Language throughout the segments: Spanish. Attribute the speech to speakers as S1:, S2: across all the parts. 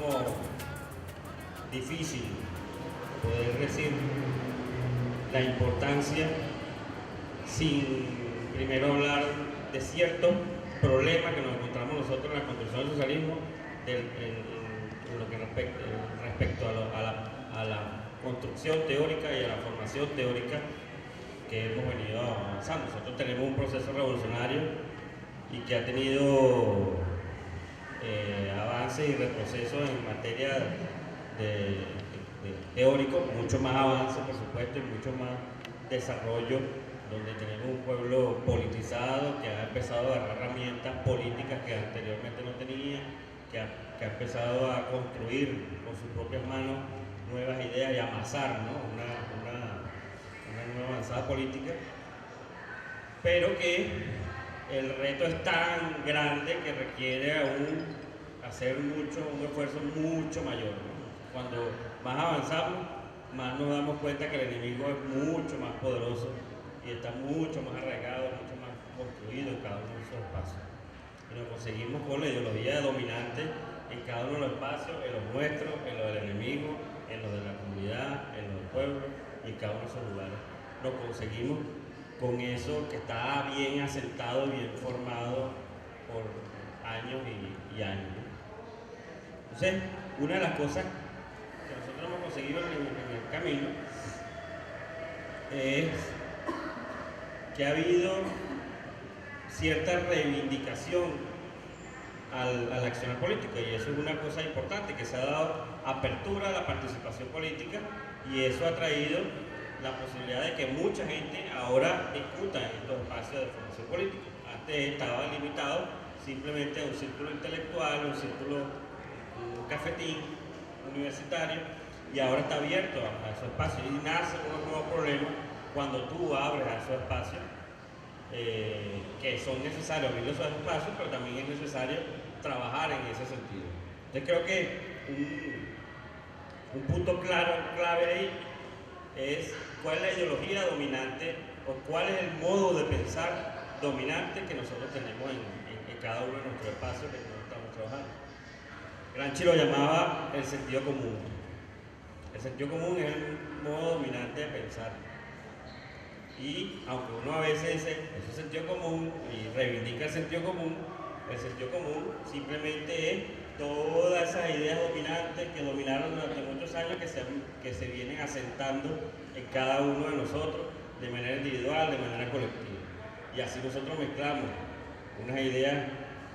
S1: como difícil poder decir la importancia sin primero hablar de ciertos problemas que nos encontramos nosotros en la construcción del socialismo en lo que respecto a la construcción teórica y a la formación teórica que hemos venido avanzando. Nosotros tenemos un proceso revolucionario y que ha tenido avances y retrocesos en materia de teórico, mucho más avance por supuesto y mucho más desarrollo, donde tenemos un pueblo politizado que ha empezado a agarrar herramientas políticas que anteriormente no tenía, que ha empezado a construir con sus propias manos nuevas ideas y amasar, ¿no? una nueva avanzada política, pero que el reto es tan grande que requiere aún hacer un esfuerzo mucho mayor, ¿no? Cuando más avanzamos, más nos damos cuenta que el enemigo es mucho más poderoso y está mucho más arraigado, mucho más construido en cada uno de esos espacios. Y nos conseguimos con la ideología dominante en cada uno de los espacios, en los nuestros, en los del enemigo, en los de la comunidad, en los del pueblo y en cada uno de esos lugares. Nos conseguimos con eso que está bien asentado, bien formado por años y años. Entonces, una de las cosas que nosotros hemos conseguido en el camino es que ha habido cierta reivindicación al accionar político, y eso es una cosa importante, que se ha dado apertura a la participación política, y eso ha traído la posibilidad de que mucha gente ahora discuta en estos espacios de formación política. Antes estaba limitado simplemente a un círculo intelectual, un cafetín universitario, y ahora está abierto a esos espacios, y nace un nuevo problema cuando tú abres a esos espacios, que son necesarios abrir esos espacios, pero también es necesario trabajar en ese sentido. Entonces creo que un punto clave ahí es cuál es la ideología dominante o cuál es el modo de pensar dominante que nosotros tenemos en cada uno de nuestros espacios que nosotros estamos trabajando. Gramsci lo llamaba el sentido común. El sentido común es el modo dominante de pensar. Y aunque uno a veces dice, eso es sentido común, y reivindica el sentido común simplemente es todas esas ideas dominantes que dominaron durante muchos años que se vienen asentando en cada uno de nosotros de manera individual, de manera colectiva. Y así nosotros mezclamos unas ideas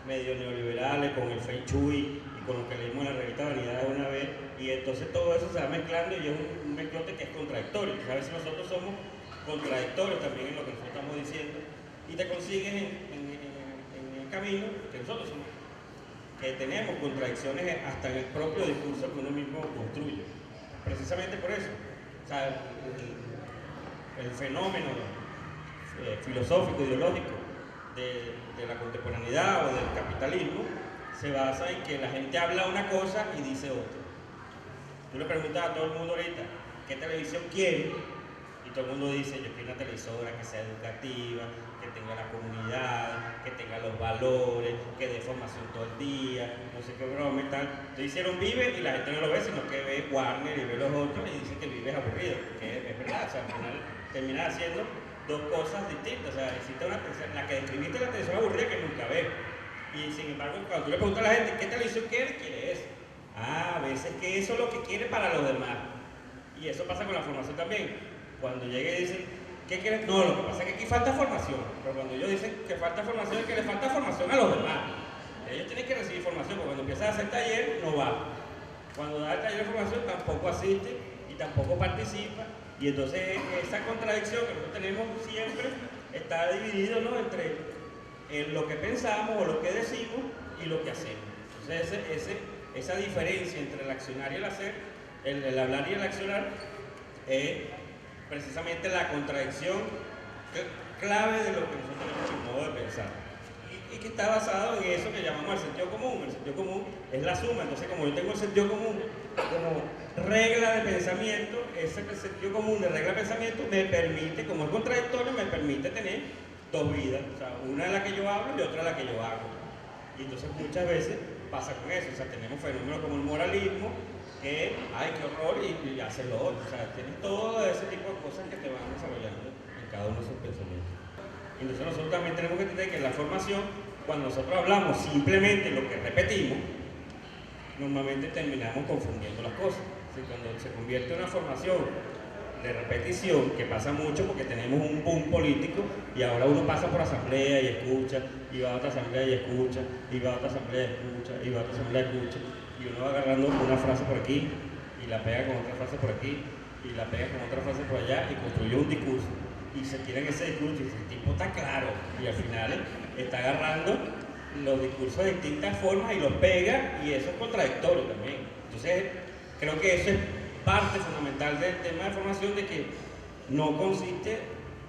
S1: medio neoliberales con el Feng Shui y con lo que leímos en la revista Vanidad de una vez, y entonces todo eso se va mezclando y es un mezclote que es contradictorio. Entonces, a veces nosotros somos contradictorios también en lo que nosotros estamos diciendo, y te consigues en el camino que nosotros somos, que tenemos contradicciones hasta en el propio discurso que uno mismo construye. Precisamente por eso, o sea, el fenómeno filosófico, ideológico de la contemporaneidad o del capitalismo se basa en que la gente habla una cosa y dice otra. Tú le preguntas a todo el mundo ahorita, ¿qué televisión quiere? Y todo el mundo dice, yo quiero una televisora que sea educativa, que tenga la comunidad, que tenga los valores, que dé formación todo el día, no sé qué broma y tal. Entonces hicieron Vive y la gente no lo ve, sino que ve Warner y ve los otros y dice que Vive es aburrido, que es verdad, o sea, al final termina haciendo dos cosas distintas. O sea, existe una televisión, la que describiste la televisión aburrida que nunca ve. Y sin embargo, cuando tú le preguntas a la gente, ¿qué televisión quiere? Quiere eso. A veces que eso es lo que quiere para los demás. Y eso pasa con la formación también. Cuando llega y dicen, ¿qué quieres? No, lo que pasa es que aquí falta formación. Pero cuando ellos dicen que falta formación, es que le falta formación a los demás. Ellos tienen que recibir formación, porque cuando empiezas a hacer taller, no va. Cuando da el taller de formación, tampoco asiste y tampoco participa. Y entonces esa contradicción que nosotros tenemos siempre está dividido, ¿no?, entre lo que pensamos o lo que decimos y lo que hacemos. Entonces esa diferencia entre el accionar y el hacer, el hablar y el accionar, es precisamente la contradicción clave de lo que nosotros tenemos en modo de pensar. Y que está basado en eso que llamamos el sentido común. El sentido común es la suma. Entonces, como yo tengo el sentido común como regla de pensamiento, ese sentido común de regla de pensamiento me permite, como es contradictorio, me permite tener dos vidas. O sea, una es la que yo hablo y otra es la que yo hago. Y entonces muchas veces pasa con eso, o sea, tenemos fenómenos como el moralismo, que, ay, qué horror, y hace lo otro, o sea, tienes todo ese tipo de cosas que te van desarrollando en cada uno de sus pensamientos. Entonces nosotros también tenemos que entender que en la formación, cuando nosotros hablamos simplemente lo que repetimos, normalmente terminamos confundiendo las cosas. Cuando se convierte en una formación de repetición, que pasa mucho porque tenemos un boom político y ahora uno pasa por asamblea y escucha, y va a otra asamblea y escucha, y va a otra asamblea y escucha, y va a otra asamblea y escucha, y uno va agarrando una frase por aquí, y la pega con otra frase por aquí, y la pega con otra frase por allá, y construye un discurso, y se tira en ese discurso, y el tipo está claro, y al final está agarrando los discursos de distintas formas y los pega, y eso es contradictorio también. Entonces, creo que eso es parte fundamental del tema de formación, de que no consiste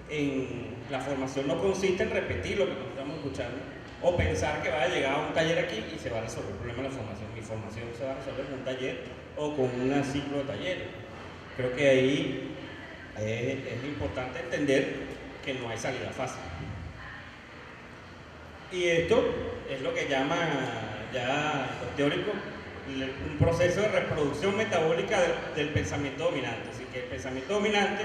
S1: en, la formación no consiste en repetir lo que nosotros estamos escuchando, o pensar que va a llegar a un taller aquí y se va a resolver el problema de la formación. Mi formación se va a resolver con un taller o con un ciclo de talleres. Creo que ahí es importante entender que no hay salida fácil. Y esto es lo que llaman ya los teóricos un proceso de reproducción metabólica del pensamiento dominante. Así que el pensamiento dominante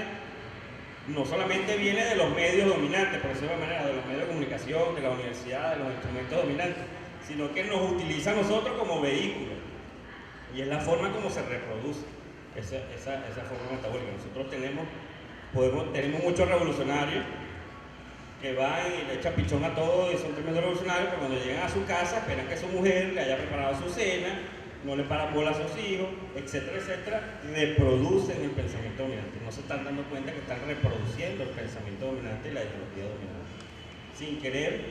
S1: no solamente viene de los medios dominantes, por decirlo de manera, de los medios de comunicación, de la universidad, de los instrumentos dominantes, sino que nos utiliza a nosotros como vehículo. Y es la forma como se reproduce esa forma metabólica. Nosotros tenemos muchos revolucionarios que van y le echan pichón a todo y son tremendos revolucionarios, pero cuando llegan a su casa esperan que su mujer le haya preparado su cena, no le paran bola a sus hijos, etcétera, etcétera, reproducen el pensamiento dominante. No se están dando cuenta que están reproduciendo el pensamiento dominante y la ideología dominante. Sin querer,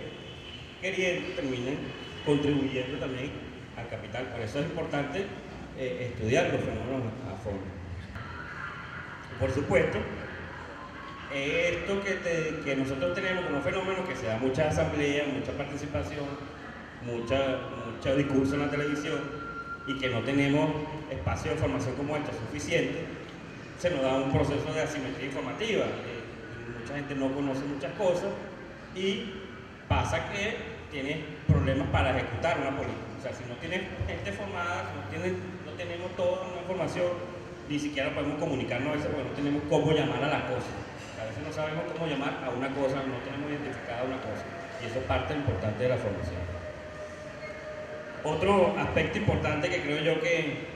S1: queriendo, terminan contribuyendo también al capital. Por eso es importante estudiar los fenómenos a fondo. Por supuesto, esto que nosotros tenemos como fenómeno, que se da mucha asamblea, mucha participación, mucho discurso en la televisión, y que no tenemos espacio de formación como esto suficiente, se nos da un proceso de asimetría informativa. Mucha gente no conoce muchas cosas y pasa que tienes problemas para ejecutar una política. O sea, si no tienes gente formada, si no tenemos toda una información, ni siquiera podemos comunicarnos a veces porque no tenemos cómo llamar a la cosa. A veces no sabemos cómo llamar a una cosa, no tenemos identificada una cosa. Y eso es parte importante de la formación. Otro aspecto importante que creo yo que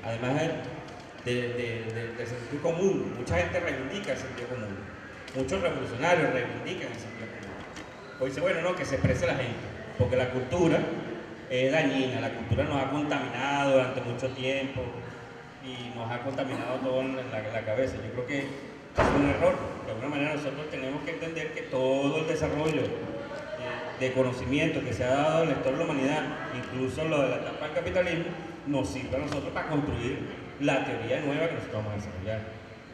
S1: además del sentido común, mucha gente reivindica el sentido común. Muchos revolucionarios reivindican el sentido común. O dice, bueno, no, que se exprese la gente, porque la cultura es dañina, la cultura nos ha contaminado durante mucho tiempo y nos ha contaminado todo en la cabeza. Yo creo que es un error. De alguna manera nosotros tenemos que entender que todo el desarrollo de conocimiento que se ha dado en la historia de la humanidad, incluso lo de la etapa del capitalismo, nos sirve a nosotros para construir la teoría nueva que nosotros vamos a desarrollar.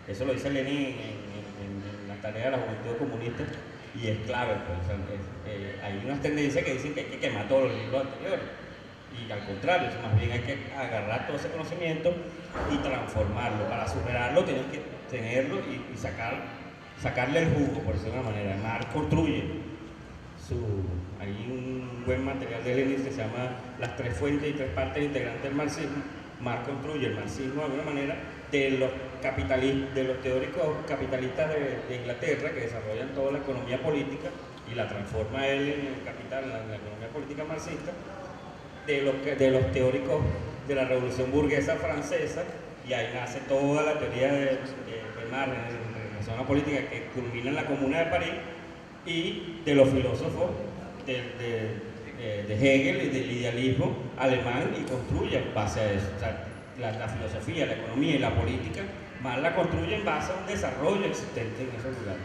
S1: Eso lo dice Lenin en la tarea de la juventud comunista y es clave. Pues, hay unas tendencias que dicen que hay que quemar todos los libros anteriores y al contrario, más bien hay que agarrar todo ese conocimiento y transformarlo. Para superarlo tienes que tenerlo y sacarle el jugo, por decirlo de una manera. Marx construye hay un buen material de Lenin que se llama Las tres fuentes y tres partes integrantes del marxismo. Marx construye el marxismo de alguna manera de los teóricos capitalistas de Inglaterra que desarrollan toda la economía política y la transforma él en el capital, en la economía política marxista, de los teóricos de la revolución burguesa francesa, y ahí nace toda la teoría de Marx en relación a la política que culmina en la Comuna de París, y de los filósofos de Hegel y del idealismo alemán, y construye en base a eso. O sea, la filosofía, la economía y la política, mal la construye en base a un desarrollo existente en esos lugares.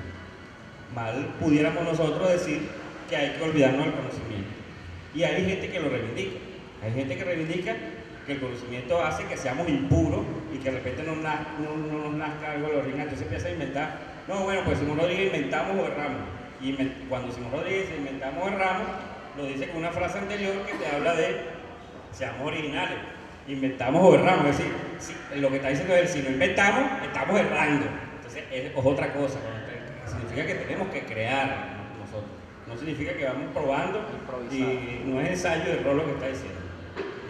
S1: Mal pudiéramos nosotros decir que hay que olvidarnos del conocimiento. Y hay gente que lo reivindica. Hay gente que reivindica que el conocimiento hace que seamos impuros y que de repente no nos nazca algo de la orina. Entonces empieza a inventar. No, bueno, pues Simón Rodríguez inventamos o erramos. Y cuando Simón Rodríguez inventamos o erramos, lo dice con una frase anterior que te habla de seamos originales. Inventamos o erramos. Es decir, lo que está diciendo es si no inventamos, estamos errando. Entonces es otra cosa. Significa que tenemos que crear nosotros. no significa que vamos probando y no es ensayo de rol lo que está diciendo.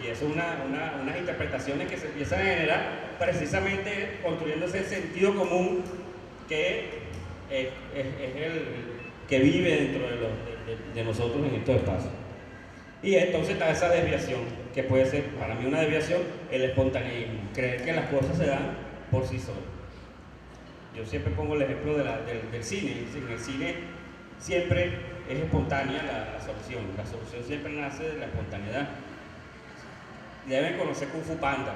S1: Y eso es unas interpretaciones que se empiezan a generar precisamente construyéndose el sentido común que es el que vive dentro de nosotros en estos espacios. Y entonces está esa desviación, que puede ser para mí una desviación, el espontaneismo, creer que las cosas se dan por sí solas. Yo siempre pongo el ejemplo del cine. En el cine siempre es espontánea la solución siempre nace de la espontaneidad. Deben conocer Kung Fu Panda.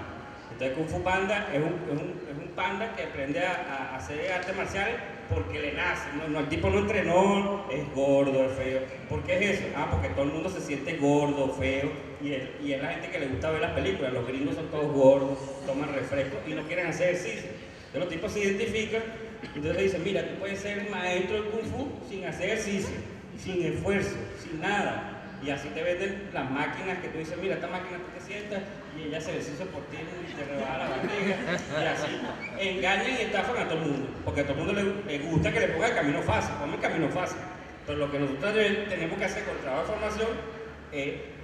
S1: Entonces Kung Fu Panda es un panda que aprende a hacer artes marciales porque le nace. No, el tipo no entrenó, es gordo, es feo. ¿Por qué es eso? Porque todo el mundo se siente gordo, feo, y es la gente que le gusta ver las películas. Los gringos son todos gordos, toman refrescos y no quieren hacer ejercicio. Entonces los tipos se identifican, entonces le dicen, mira, tú puedes ser maestro de Kung Fu sin hacer ejercicio, sin esfuerzo, sin nada. Y así te venden las máquinas que tú dices, mira, esta máquina tú te sientas y ella hace ejercicio por ti y te rebaja la barriga. Y así engañan y estafan a todo el mundo. Porque a todo el mundo le gusta que le ponga el camino fácil, ponme el camino fácil. Pero lo que nosotros tenemos que hacer con el trabajo de formación,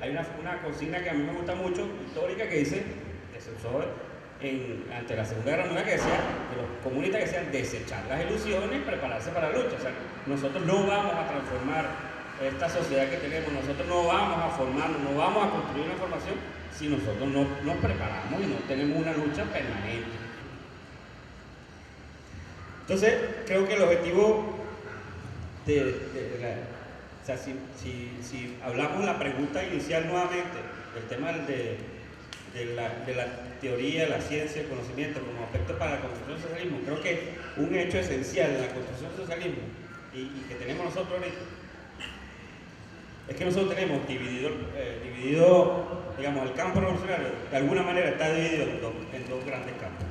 S1: hay una consigna que a mí me gusta mucho, histórica, que dice, que se usó ante la Segunda Guerra Mundial, que decía que los comunistas decían desechar las ilusiones y prepararse para la lucha. O sea, nosotros no vamos a transformar esta sociedad que tenemos, nosotros no vamos a formarnos, no vamos a construir una formación si nosotros no nos preparamos y no tenemos una lucha permanente. Entonces, creo que el objetivo o sea, si hablamos de la pregunta inicial nuevamente, el tema de la teoría, la ciencia, el conocimiento como aspecto para la construcción del socialismo, creo que un hecho esencial en la construcción del socialismo y que tenemos nosotros ahorita es que nosotros tenemos dividido, digamos, el campo revolucionario, de alguna manera está dividido en dos grandes campos.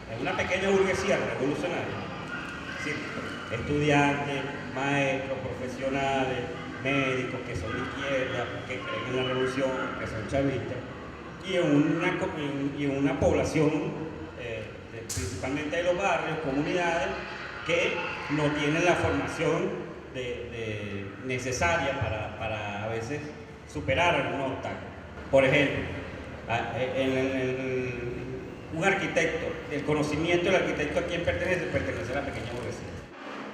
S1: En una pequeña burguesía revolucionaria, es decir, estudiantes, maestros, profesionales, médicos que son de izquierda, que creen en la revolución, que son chavistas, y en una población, principalmente de los barrios, comunidades, que no tienen la formación necesaria para a veces superar algunos obstáculos. Por ejemplo, un arquitecto, el conocimiento del arquitecto a quién pertenece a la pequeña burguesía.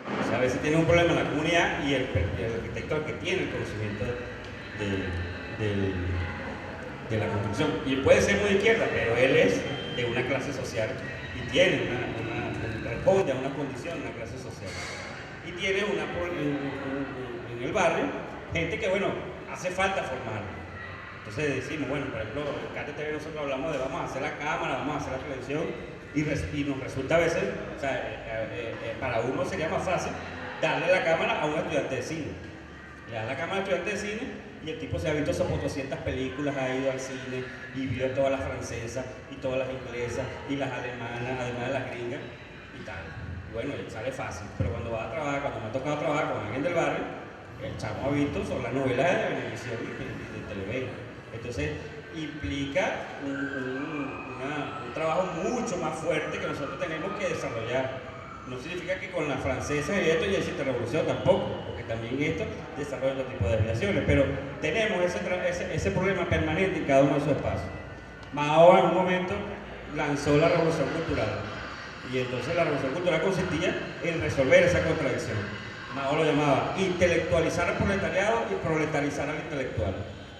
S1: O sea, a veces tiene un problema en la comunidad y el arquitecto es el que tiene el conocimiento de la construcción. Y puede ser muy de izquierda, pero él es de una clase social y tiene responde a una condición, una clase social. Y tiene en el barrio gente que, bueno, hace falta formar. Entonces decimos, bueno, por ejemplo, en KTTV nosotros hablamos de vamos a hacer la cámara, vamos a hacer la televisión, y nos resulta a veces, o sea, para uno sería más fácil darle la cámara a un estudiante de cine. Le da la cámara al estudiante de cine y el tipo se ha visto esas 200 películas, ha ido al cine y vio todas las francesas y todas las inglesas y las alemanas, además de las gringas y tal. Bueno, sale fácil, pero cuando va a trabajar, cuando me ha tocado trabajar con alguien del barrio, el chamo ha visto son las novelas de Venevisión y de Televen. Entonces, implica un trabajo mucho más fuerte que nosotros tenemos que desarrollar. No significa que con las francesas y esto ya existe revolución tampoco, porque también esto desarrolla otro tipo de desviaciones, pero tenemos ese problema permanente en cada uno de esos espacios. Mao en un momento lanzó la revolución cultural. Y entonces la revolución cultural consistía en resolver esa contradicción. Mao lo llamaba intelectualizar al proletariado y proletarizar al intelectual.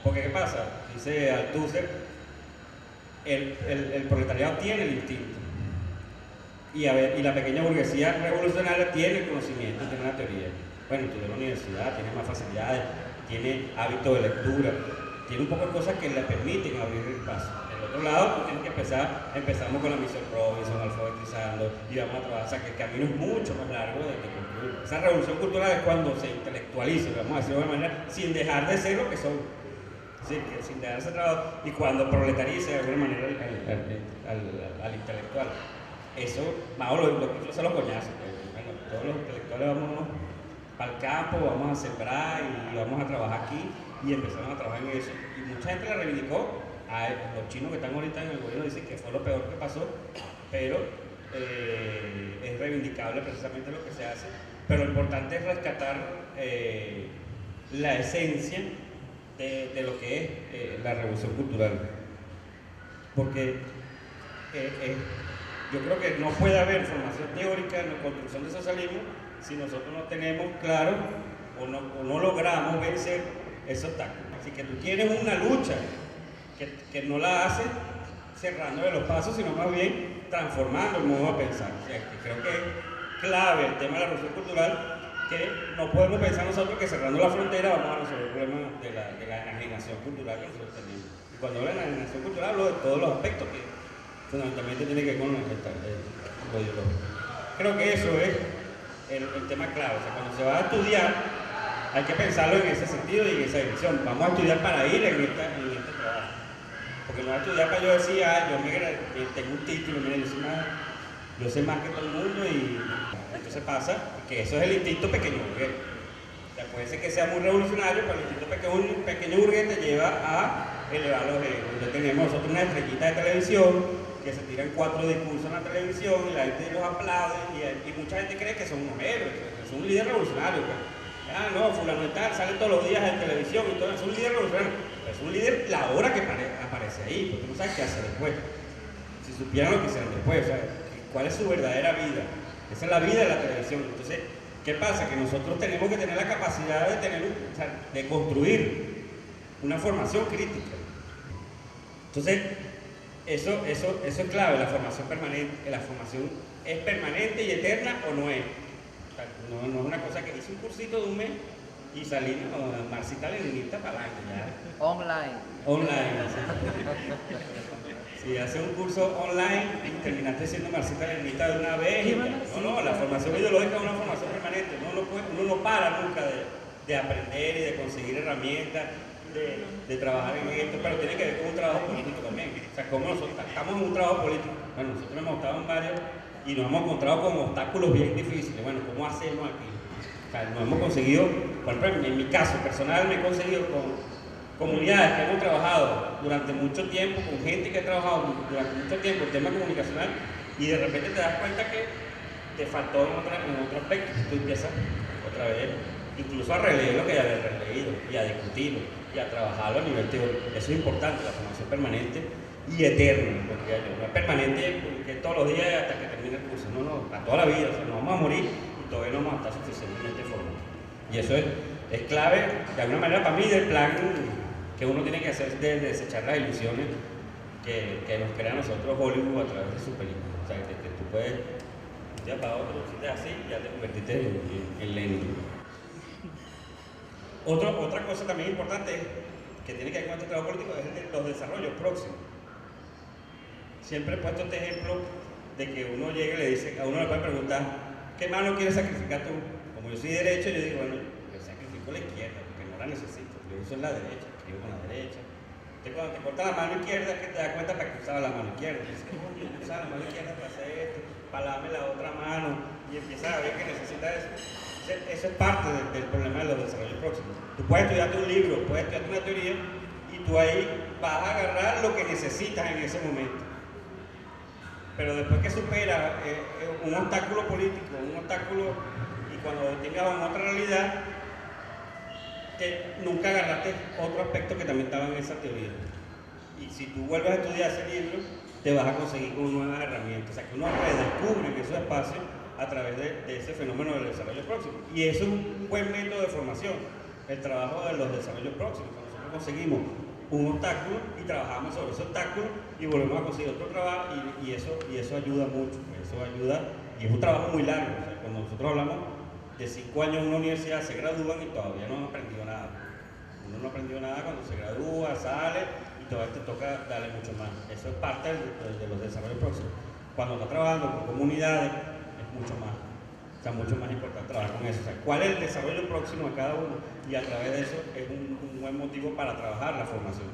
S1: Porque ¿qué pasa? Dice Althusser, el proletariado tiene el instinto. Y la pequeña burguesía revolucionaria tiene el conocimiento, tiene la teoría. Bueno, estudia en la universidad, tiene más facilidades, tiene hábito de lectura, tiene un poco de cosas que le permiten abrir el paso. Del otro lado, tú tienes que empezamos con la misión Robinson, alfabetizando, y vamos a trabajar, o sea, que el camino es mucho más largo de que concluir. Esa revolución cultural es cuando se intelectualiza, vamos a decirlo de alguna manera, sin dejar de ser lo que son. Es decir, que sin dejarse trabajo, y cuando proletarice de alguna manera al intelectual. Eso, Mao lo que hizo los coñazos. Bueno, todos los intelectuales vamos para el campo, vamos a sembrar y vamos a trabajar aquí, y empezamos a trabajar en eso. Y mucha gente la reivindicó. Los chinos que están ahorita en el gobierno dicen que fue lo peor que pasó, pero es reivindicable precisamente lo que se hace. Pero lo importante es rescatar la esencia de lo que es la revolución cultural. Porque yo creo que no puede haber formación teórica en la construcción del socialismo si nosotros no tenemos claro o no logramos vencer esos obstáculos. Así que tú tienes una lucha que no la haces cerrándole los pasos, sino más bien transformando el modo de pensar. O sea, que creo que es clave el tema de la revolución cultural, que no podemos pensar nosotros que cerrando la frontera vamos a resolver el problema de la enajenación cultural que nosotros tenemos. Y cuando hablo de enajenación cultural hablo de todos los aspectos que fundamentalmente tienen que ver con lo ideológico. Creo que eso es el tema clave. O sea, cuando se va a estudiar hay que pensarlo en ese sentido y en esa dirección. Vamos a estudiar para ir en este trabajo. Porque no voy a estudiar para yo decir, yo tengo un título, mire, yo sé más que todo el mundo, y entonces pasa que eso es el instinto pequeño burgués. O sea, puede ser que sea muy revolucionario, pero el instinto pequeño burgués te lleva a elevar los egos. Entonces tenemos nosotros una estrellita de televisión que se tiran 4 discursos en la televisión y la gente los aplaude y mucha gente cree que son unos héroes, que son un líder revolucionario. Pues. Ah, no, fulano y tal, sale todos los días en televisión y todo, es un líder revolucionario. Es un líder la hora que aparece ahí, porque no sabes qué hacer después. Si supieran lo que hicieron después, o sea, cuál es su verdadera vida. Esa es la vida de la televisión. Entonces, ¿qué pasa? Que nosotros tenemos que tener la capacidad de construir una formación crítica. Entonces, eso es clave, la formación permanente. ¿La formación es permanente y eterna o no es? O sea, no es una cosa que hice un cursito de un mes y salí marxista-leninista para adelante ya. Online. Si haces un curso online y terminaste siendo marxista-leninista de una vez. No, la formación ideológica es una formación permanente. Uno no para nunca de aprender y de conseguir herramientas, de trabajar en esto, pero tiene que ver con un trabajo político también. O sea, como nosotros estamos en un trabajo político, bueno, nosotros hemos estado en varios y nos hemos encontrado con obstáculos bien difíciles. Bueno, ¿cómo hacemos aquí? O sea, nos hemos conseguido, por ejemplo, en mi caso personal me he conseguido con comunidades que hemos trabajado durante mucho tiempo, con gente que ha trabajado durante mucho tiempo el tema comunicacional, y de repente te das cuenta que te faltó en otro aspecto. Tú empiezas otra vez incluso a releer lo que ya habías releído y a discutirlo y a trabajarlo a nivel teórico. Eso es importante, la formación permanente y eterna, porque no es permanente que todos los días hasta que termine el curso, no, a toda la vida. O sea, nos vamos a morir y todavía no vamos a estar suficientemente formados. Y eso es clave, de alguna manera, para mí, del plan que uno tiene que hacer de desechar las ilusiones que nos crea a nosotros Hollywood a través de sus películas. O sea, que tú puedes, un día para otro, si te así, ya te convertiste en Lenin. Otra cosa también importante que tiene que ver con este trabajo político es los desarrollos próximos. Siempre he puesto este ejemplo de que uno llega y le dice, a uno le puede preguntar, ¿qué mano quieres sacrificar tú? Como yo soy derecho, yo digo, bueno, yo sacrifico la izquierda porque no la necesito, yo uso la derecha, escribo con la derecha. Entonces cuando te cortas la mano izquierda es que te das cuenta para que usaba la mano izquierda. Dices, yo usaba la mano izquierda para hacer esto, para lavarme la otra mano, y empiezas a ver que necesitas eso. Eso es parte del problema de los desarrollos próximos. Tú puedes estudiarte un libro, puedes estudiarte una teoría, y tú ahí vas a agarrar lo que necesitas en ese momento. Pero después que superas un obstáculo político, un obstáculo, y cuando tengas otra realidad, que nunca agarraste otro aspecto que también estaba en esa teoría. Y si tú vuelves a estudiar ese libro, te vas a conseguir con nuevas herramientas. O sea, que uno redescubre en esos espacios a través de ese fenómeno del desarrollo próximo. Y eso es un buen método de formación, el trabajo de los desarrollos próximos. Cuando nosotros conseguimos un obstáculo y trabajamos sobre ese obstáculo y volvemos a conseguir otro trabajo, y eso ayuda mucho. Eso ayuda, y es un trabajo muy largo. O sea, cuando nosotros hablamos de 5 años en una universidad, se gradúan y todavía no han aprendido nada. Uno no aprendió nada cuando se gradúa, sale y todavía te toca darle mucho más. Eso es parte de los desarrollos próximos. Cuando está trabajando con comunidades, es mucho más. O sea, mucho más importante trabajar con eso. O sea, ¿cuál es el desarrollo próximo de cada uno? Y a través de eso es un buen motivo para trabajar la formación.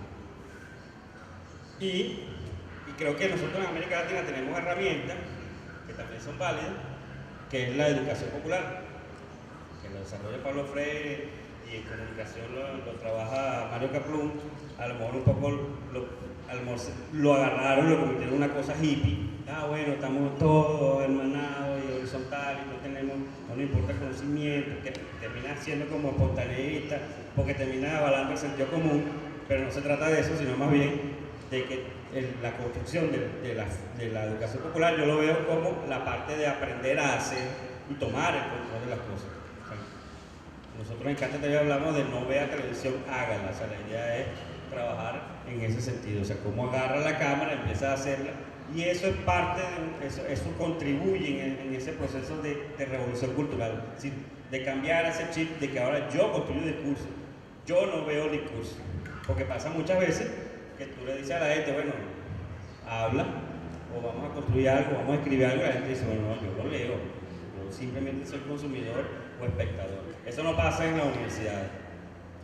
S1: Y creo que nosotros en América Latina tenemos herramientas que también son válidas, que es la educación popular, que lo desarrolla Pablo Freire y y en comunicación lo trabaja Mario Caplún, a lo mejor un poco lo agarraron, lo convirtieron en una cosa hippie. Bueno, estamos todos hermanados y horizontales, no nos importa el conocimiento, que termina siendo como espontaneísta, porque termina avalando el sentido común, pero no se trata de eso, sino más bien de que la construcción de la educación popular yo lo veo como la parte de aprender a hacer y tomar el control de las cosas. O sea, nosotros en Cátedra TV hablamos de no vea televisión, hágala. O sea, la idea es trabajar en ese sentido. O sea, cómo agarra la cámara, empieza a hacerla. Y eso es parte, eso contribuye en ese proceso de revolución cultural. Es decir, de cambiar ese chip de que ahora yo construyo discurso. Yo no veo discurso. Porque pasa muchas veces que tú le dices a la gente, bueno, habla, o vamos a construir algo, vamos a escribir algo, y la gente dice, bueno, no, yo lo leo, yo simplemente soy consumidor o espectador. Eso no pasa en la universidad.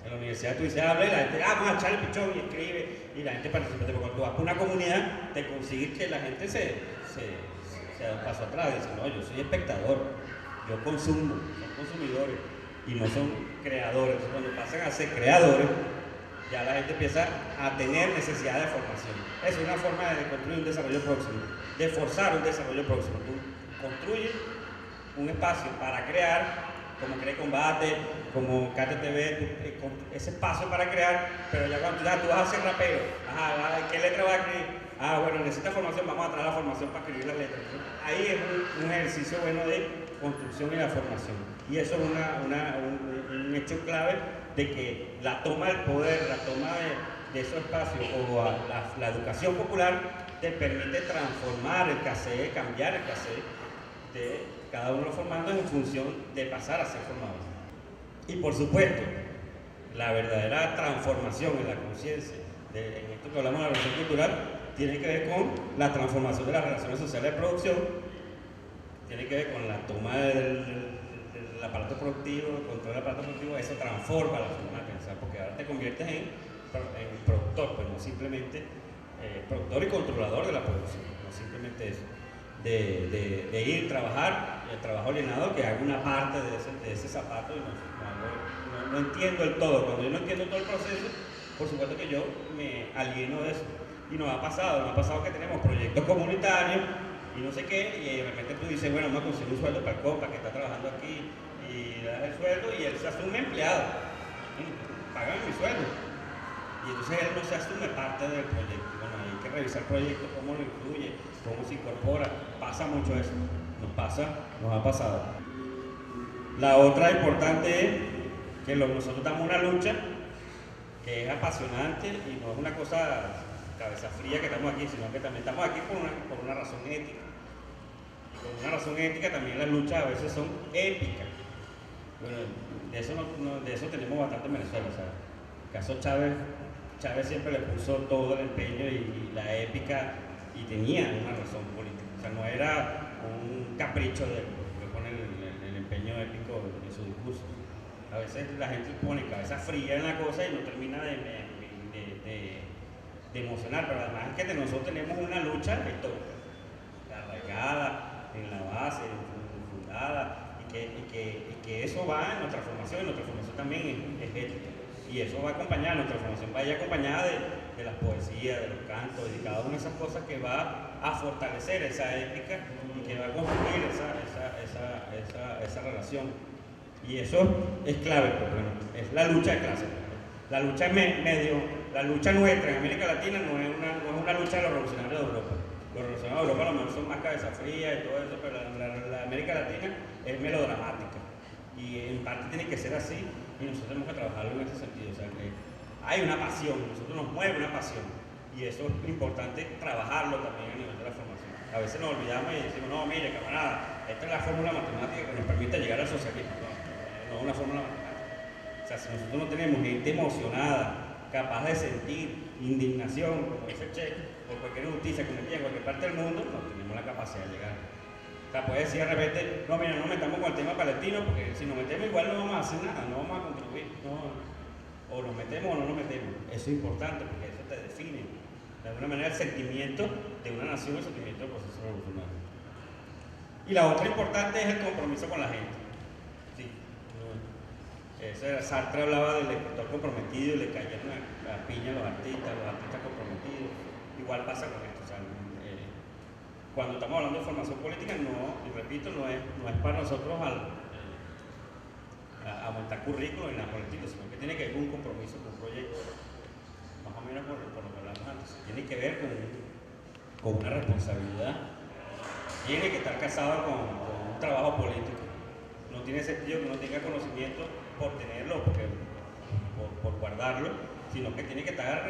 S1: En la universidad tú dices, habla, y la gente, vamos a echar el pichón y escribe, y la gente participa. Pero cuando tú vas por una comunidad, te consigues que la gente se da un paso atrás, dice, no, yo soy espectador, yo consumo, son consumidores, y no son creadores. Entonces, cuando pasan a ser creadores, ya la gente empieza a tener necesidad de formación. Eso es una forma de construir un desarrollo próximo, de forzar un desarrollo próximo. Tú construyes un espacio para crear, como Cree Combate, como KTTV, ese espacio para crear, pero ya cuando tú vas a ser rapero, ¿qué letra vas a escribir? Bueno, necesitas formación, vamos a traer la formación para escribir las letras. Ahí es un ejercicio bueno de construcción y la formación. Y eso es un hecho clave de que la toma del poder, la toma de esos espacios o la educación popular te permite transformar el cassette, cambiar el cassette de cada uno de los formandos en función de pasar a ser formados. Y por supuesto, la verdadera transformación en la conciencia, en esto que hablamos de la revolución cultural, tiene que ver con la transformación de las relaciones sociales de producción, tiene que ver con la toma del aparato productivo, el control del aparato productivo. Eso transforma la forma de pensar, porque ahora te conviertes en productor, pero no simplemente productor y controlador de la producción, no simplemente eso. De ir a trabajar, el trabajo alienado, que haga una parte de ese zapato y no entiendo el todo. Cuando yo no entiendo todo el proceso, por supuesto que yo me alieno de eso. Y nos ha pasado que tenemos proyectos comunitarios y no sé qué, y de repente tú dices, bueno, vamos a conseguir un sueldo para el compa que está trabajando aquí, y le das el sueldo y él se asume empleado. Pagan mi sueldo. Y entonces él no se asume parte del proyecto. Bueno, hay que revisar el proyecto, cómo lo incluye, cómo se incorpora. Pasa mucho eso. Nos ha pasado. La otra importante es que nosotros damos una lucha que es apasionante y no es una cosa cabeza fría que estamos aquí, sino que también estamos aquí por una razón ética. Por una razón ética también las luchas a veces son épicas. Bueno, de eso tenemos bastante en Venezuela. O sea, el caso Chávez siempre le puso todo el empeño y la épica, y tenía una razón política. O sea, no era un capricho de él, que pone el empeño épico en su discurso. A veces la gente pone cabeza fría en la cosa y no termina de emocionar, pero además es que nosotros tenemos una lucha histórica, arraigada en la base, fundada, y que eso va en nuestra formación, y nuestra formación también es ética. Y eso va acompañada, nuestra formación va a ir acompañada de las poesías, de los cantos, y de cada una de esas cosas que va a fortalecer esa ética y que va a construir esa relación. Y eso es clave, porque bueno, es la lucha de clases. La lucha la lucha nuestra en América Latina no es una lucha de los revolucionarios de Europa. Los revolucionarios de Europa a lo mejor son más cabeza fría y todo eso, pero la América Latina es melodramática. Y en parte tiene que ser así, y nosotros tenemos que trabajarlo en ese sentido. O sea, que hay una pasión, nosotros nos mueve una pasión, y eso es importante trabajarlo también a nivel de la formación. A veces nos olvidamos y decimos, no, mire, camarada, esta es la fórmula matemática que nos permite llegar al socialismo. No es una fórmula matemática. O sea, si nosotros no tenemos gente emocionada, capaz de sentir indignación, como dice Che, por cualquier injusticia que cometida en cualquier parte del mundo, no tenemos la capacidad de llegar. O sea, puede decir de repente, no, mira, no metamos con el tema palestino, porque si nos metemos igual no vamos a hacer nada, no vamos a contribuir. O nos metemos o no nos metemos. Eso es importante, porque eso te define, de alguna manera, el sentimiento de una nación, el sentimiento del proceso revolucionario. Y la otra importante es el compromiso con la gente. Sí. Sartre hablaba del escritor comprometido y le cayeron a piña a los artistas comprometidos. Igual pasa con esto. O sea, cuando estamos hablando de formación política, no, y repito, no es para nosotros aumentar currículos en la política, sino que tiene que ver con un compromiso, con un proyecto, más o menos por lo que hablamos antes. Tiene que ver con una responsabilidad. Tiene que estar casado con un trabajo político. No tiene sentido que uno tenga conocimiento por tenerlo, por guardarlo, sino que tiene que estar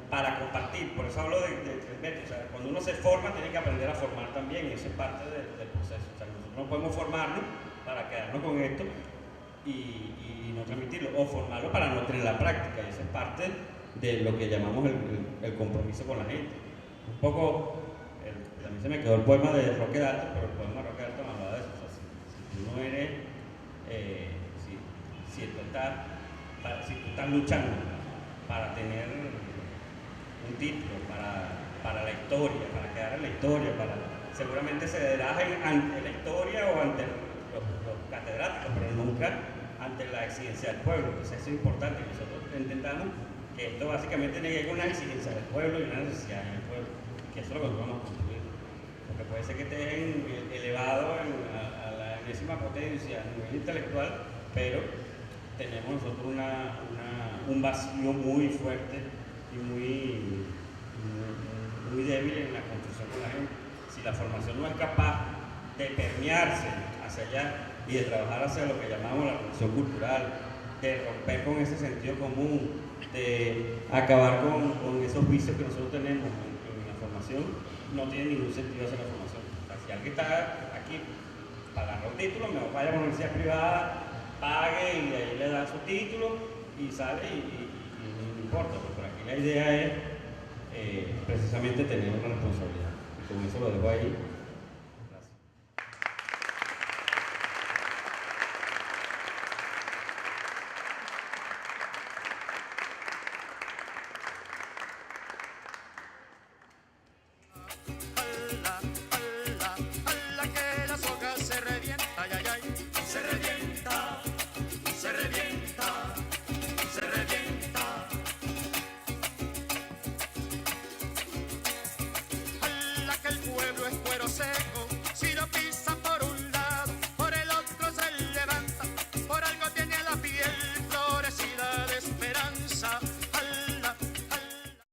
S1: para compartir. Por eso hablo de o sea, cuando uno se forma, tiene que aprender a formar también, y eso es parte del proceso. O sea, nosotros no podemos formarnos para quedarnos con esto y no transmitirlo, o formarlo para no tener la práctica, y eso es parte de lo que llamamos el compromiso con la gente. Un poco, a mí se me quedó el poema de Roque Dalton, pero el poema de Roque Dalton hablaba de eso. O sea, si tú no eres, si tú estás luchando para tener un título, para la historia, para quedar en la historia, seguramente se cederás ante la historia o ante los catedráticos, pero nunca ante la exigencia del pueblo. Entonces eso es importante, y nosotros intentamos que esto básicamente tiene que ver con una exigencia del pueblo y una necesidad del pueblo, que eso es lo que nosotros vamos a construir. Porque puede ser que estén elevado a la enésima potencia a nivel intelectual, pero tenemos nosotros un vacío muy fuerte y muy débil en la construcción con la gente. Si la formación no es capaz de permearse hacia allá y de trabajar hacia lo que llamamos la construcción cultural, de romper con ese sentido común, de acabar con esos vicios que nosotros tenemos en la formación, no tiene ningún sentido hacer la formación. O sea, si alguien está aquí pagando un título, mejor vaya a una universidad privada, pague y de ahí le da su título y sale y no importa, porque aquí la idea es precisamente tener una responsabilidad. Y con eso lo dejo ahí. Gracias.
S2: Que la soga se revienta, ay, ay, ay, se revienta, se revienta, se revienta. Que el pueblo es cuero seco.